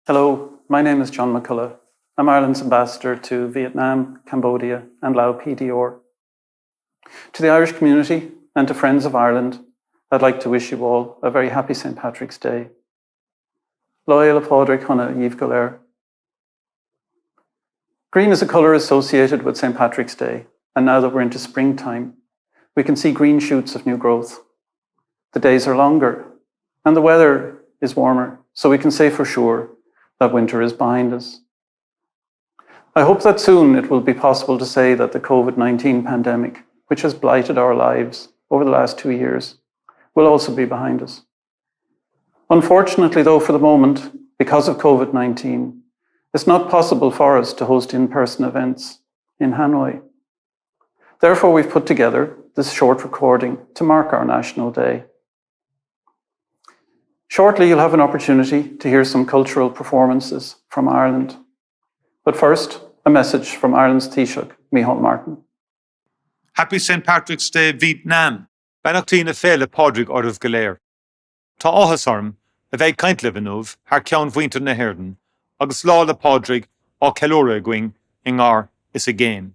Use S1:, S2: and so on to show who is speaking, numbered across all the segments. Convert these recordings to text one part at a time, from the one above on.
S1: Hello, my name is John McCullough. I'm Ireland's ambassador to Vietnam, Cambodia, and Lao PDR. To the Irish community and to friends of Ireland, I'd like to wish you all a very happy St. Patrick's Day. Loyal Pádraig Chuna Yves Golair. Green is a colour associated with St. Patrick's Day, and now that we're into springtime, we can see green shoots of new growth. The days are longer, and the weather is warmer, so we can say for sure that winter is behind us. I hope that soon it will be possible to say that the COVID-19 pandemic, which has blighted our lives over the last 2 years, will also be behind us. Unfortunately, though, for the moment, because of COVID-19, it's not possible for us to host in-person events in Hanoi. Therefore, we've put together this short recording to mark our National Day. Shortly, you'll have an opportunity to hear some cultural performances from Ireland. But first, a message from Ireland's Taoiseach, Micheál Martin.
S2: Happy St. Patrick's Day, Vietnam. Benachtína fáilte Pádraig Yves Golair. Tá áthas orm, a bheith caint levanúv, haar ceann bhuinter na Hérden, agus lá le Pádraig á ceilóra going in ár is a game.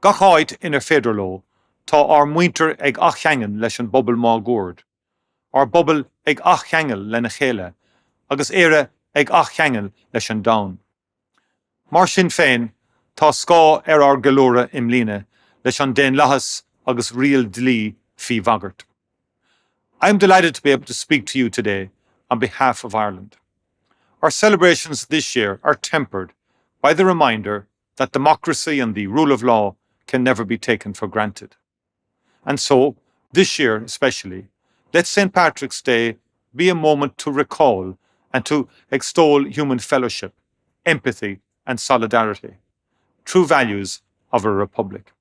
S2: Gacháid inar féidir ló, tá ár muinter ag achcheangan leis an bobbal má gúrd. Ár bobbal ag achcheangel le na chéile, agus éire ag achcheangel leis an dain. Mar sin féin, tá scá ár geilóra im líne leis an déan lahas agus rial dlí fi bhagart. I am delighted to be able to speak to you today on behalf of Ireland. Our celebrations this year are tempered by the reminder that democracy and the rule of law can never be taken for granted. And so, this year especially, let St. Patrick's Day be a moment to recall and to extol human fellowship, empathy, and solidarity, true values of a republic.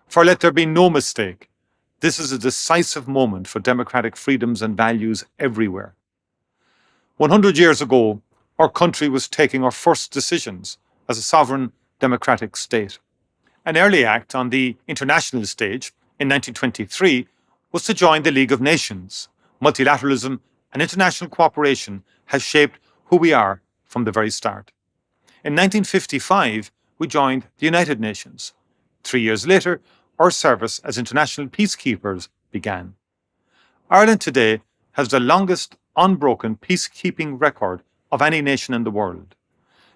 S2: For let there be no mistake, this is a decisive moment for democratic freedoms and values everywhere. 100 years ago, our country was taking our first decisions as a sovereign democratic state. An early act on the international stage in 1923 was to join the League of Nations. Multilateralism and international cooperation has shaped who we are from the very start. In 1955, we joined the United Nations. 3 years later, our service as international peacekeepers began. Ireland today has the longest unbroken peacekeeping record of any nation in the world.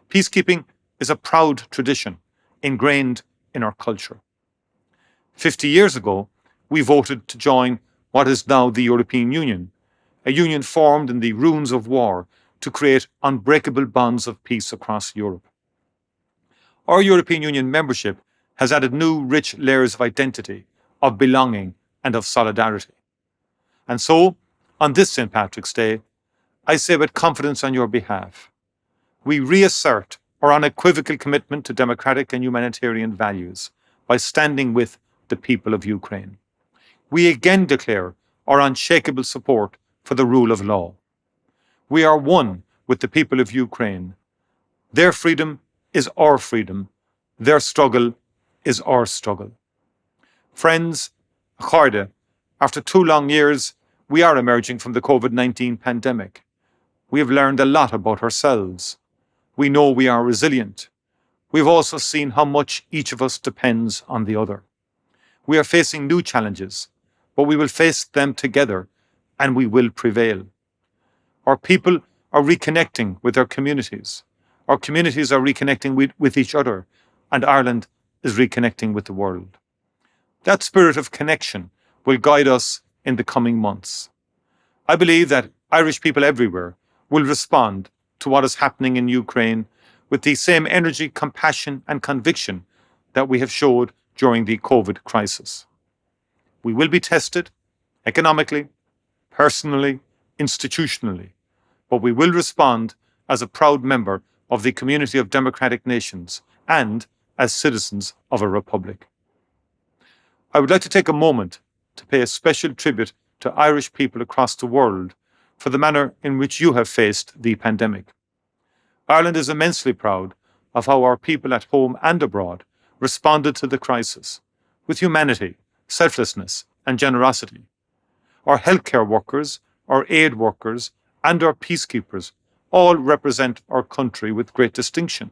S2: Peacekeeping is a proud tradition ingrained in our culture. 50 years ago, we voted to join what is now the European Union, a union formed in the ruins of war to create unbreakable bonds of peace across Europe. Our European Union membership has added new rich layers of identity, of belonging, and of solidarity. And so, on this St. Patrick's Day, I say with confidence on your behalf, we reassert our unequivocal commitment to democratic and humanitarian values by standing with the people of Ukraine. We again declare our unshakable support for the rule of law. We are one with the people of Ukraine. Their freedom is our freedom. Their struggle is our struggle. Friends, Cháirde, after 2 long years, we are emerging from the COVID-19 pandemic. We have learned a lot about ourselves. We know we are resilient. We've also seen how much each of us depends on the other. We are facing new challenges, but we will face them together and we will prevail. Our people are reconnecting with their communities. Our communities are reconnecting with each other, and Ireland is reconnecting with the world. That spirit of connection will guide us in the coming months. I believe that Irish people everywhere will respond to what is happening in Ukraine with the same energy, compassion, and conviction that we have showed during the COVID crisis. We will be tested economically, personally, institutionally, but we will respond as a proud member of the community of democratic nations and as citizens of a republic. I would like to take a moment to pay a special tribute to Irish people across the world for the manner in which you have faced the pandemic. Ireland is immensely proud of how our people at home and abroad responded to the crisis with humanity, selflessness, and generosity. Our healthcare workers, our aid workers, and our peacekeepers all represent our country with great distinction.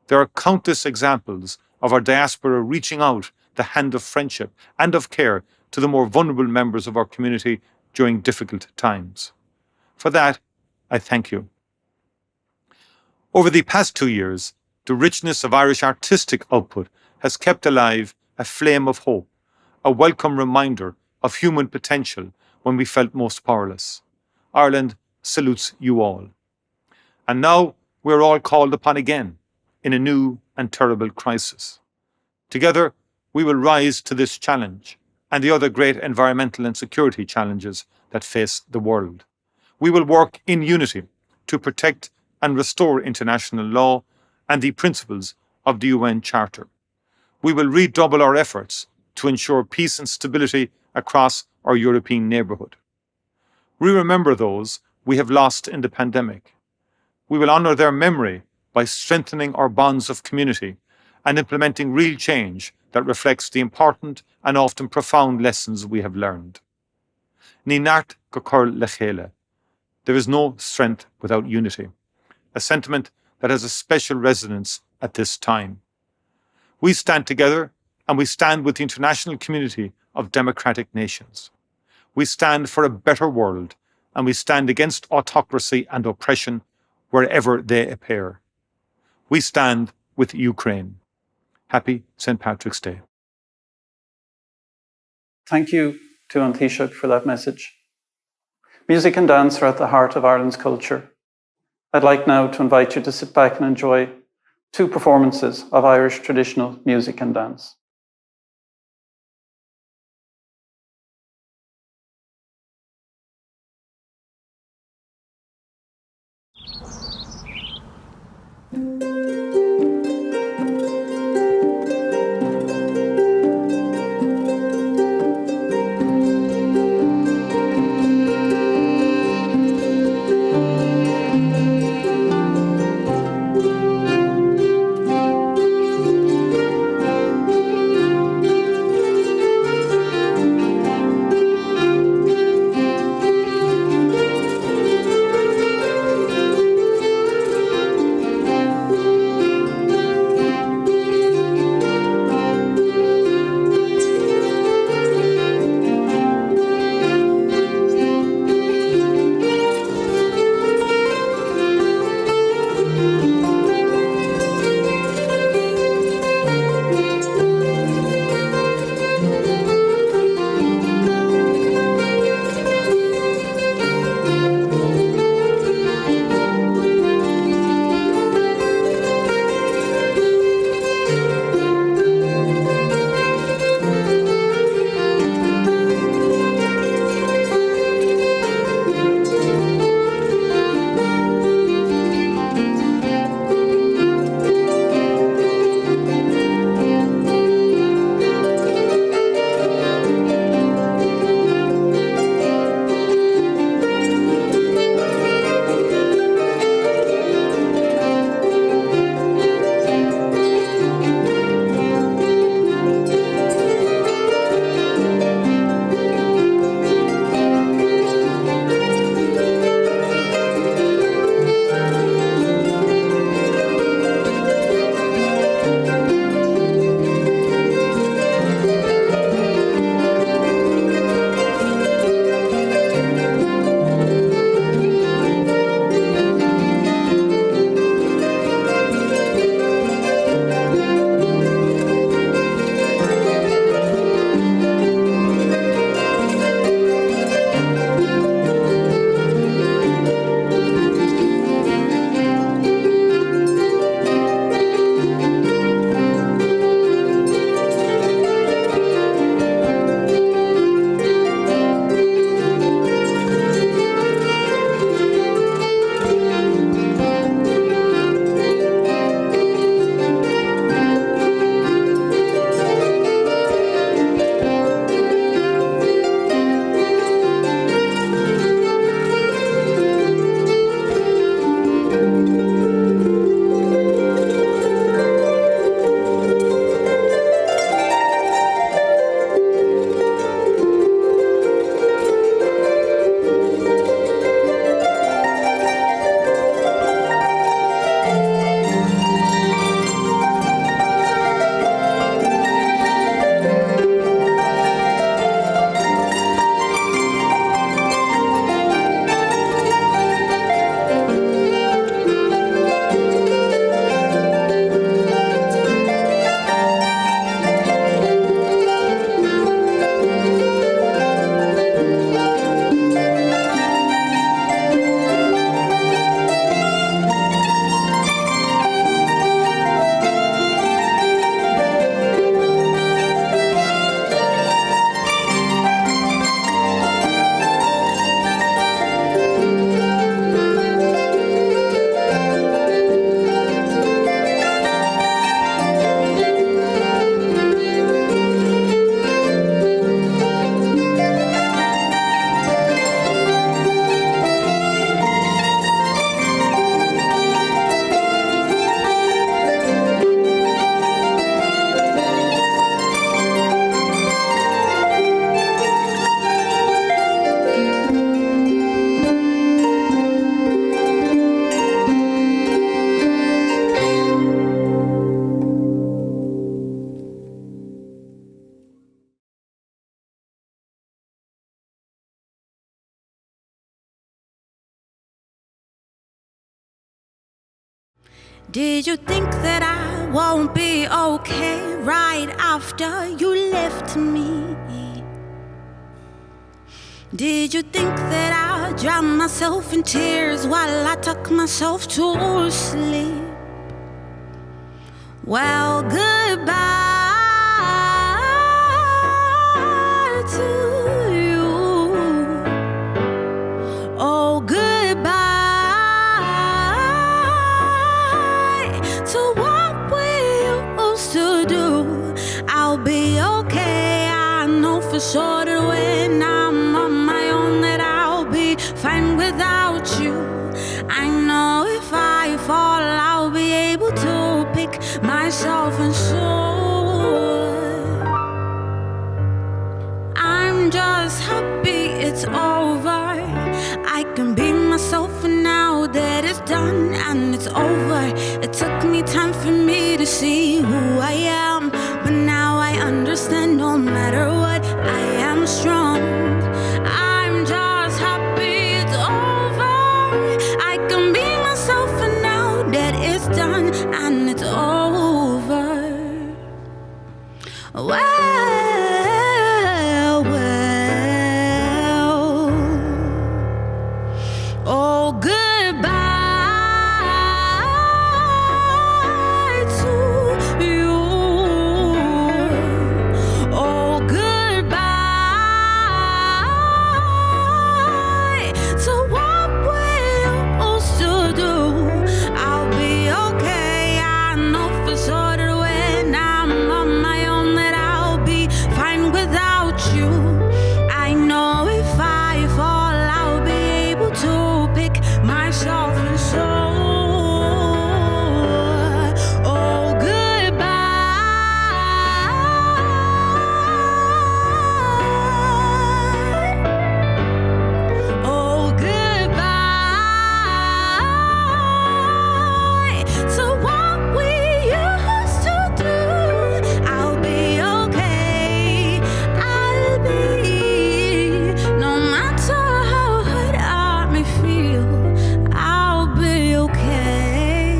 S2: There are countless examples of our diaspora reaching out the hand of friendship and of care to the more vulnerable members of our community during difficult times. For that, I thank you. Over the past 2 years, the richness of Irish artistic output has kept alive a flame of hope, a welcome reminder of human potential when we felt most powerless. Ireland salutes you all. And now we're all called upon again in a new and terrible crisis. Together, we will rise to this challenge and the other great environmental and security challenges that face the world. We will work in unity to protect and restore international law and the principles of the UN Charter. We will redouble our efforts to ensure peace and stability across our European neighbourhood. We remember those we have lost in the pandemic. We will honour their memory by strengthening our bonds of community and implementing real change that reflects the important and often profound lessons we have learned. Ní neart go cur le chéile. There is no strength without unity, a sentiment that has a special resonance at this time. We stand together and we stand with the international community of democratic nations. We stand for a better world and we stand against autocracy and oppression wherever they appear. We stand with Ukraine. Happy St. Patrick's Day.
S1: Thank you to An Taoiseach for that message. Music and dance are at the heart of Ireland's culture. I'd like now to invite you to sit back and enjoy 2 performances of Irish traditional music and dance.
S3: Did you think that I won't be okay right after you left me? Did you think that I'd drown myself in tears while I tuck myself to sleep? Well, goodbye to you. Oh, goodbye to what we used to do. I'll be okay. I know for sure that when I'm on my own that I'll be fine without you. I know if I fall I'll be able to pick myself and soar. I'm just happy it's over. I can be myself and now that it's done and it's over. It took me time for me to see who I am, but now I understand no matter what, I am strong. I'm just happy it's over. I can be myself and now that it's done and it's over. Well, well. Oh, goodbye to you. Oh, goodbye to what we used to do. I'll be okay. I know for sure that when I'm on my own that I'll be fine without you. I know if I fall I'll be able to pick myself and soar. Oh, goodbye. Oh, goodbye to what we used to do. I'll be okay. I'll be, no matter how hurt I may feel, I'll be okay.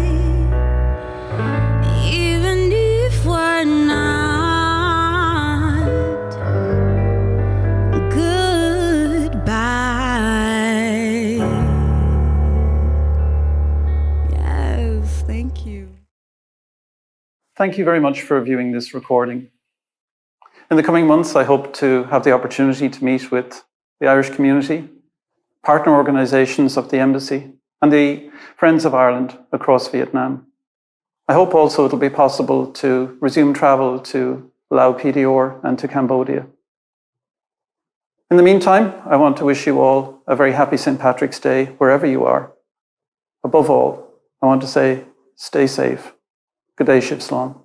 S3: Even if we're not goodbye. Yes, thank you.
S1: Thank you very much for viewing this recording. In the coming months, I hope to have the opportunity to meet with the Irish community, partner organisations of the Embassy, and the Friends of Ireland across Vietnam. I hope also it'll be possible to resume travel to Lao PDR and to Cambodia. In the meantime, I want to wish you all a very happy St. Patrick's Day wherever you are. Above all, I want to say, stay safe. Good day, Shib Slán.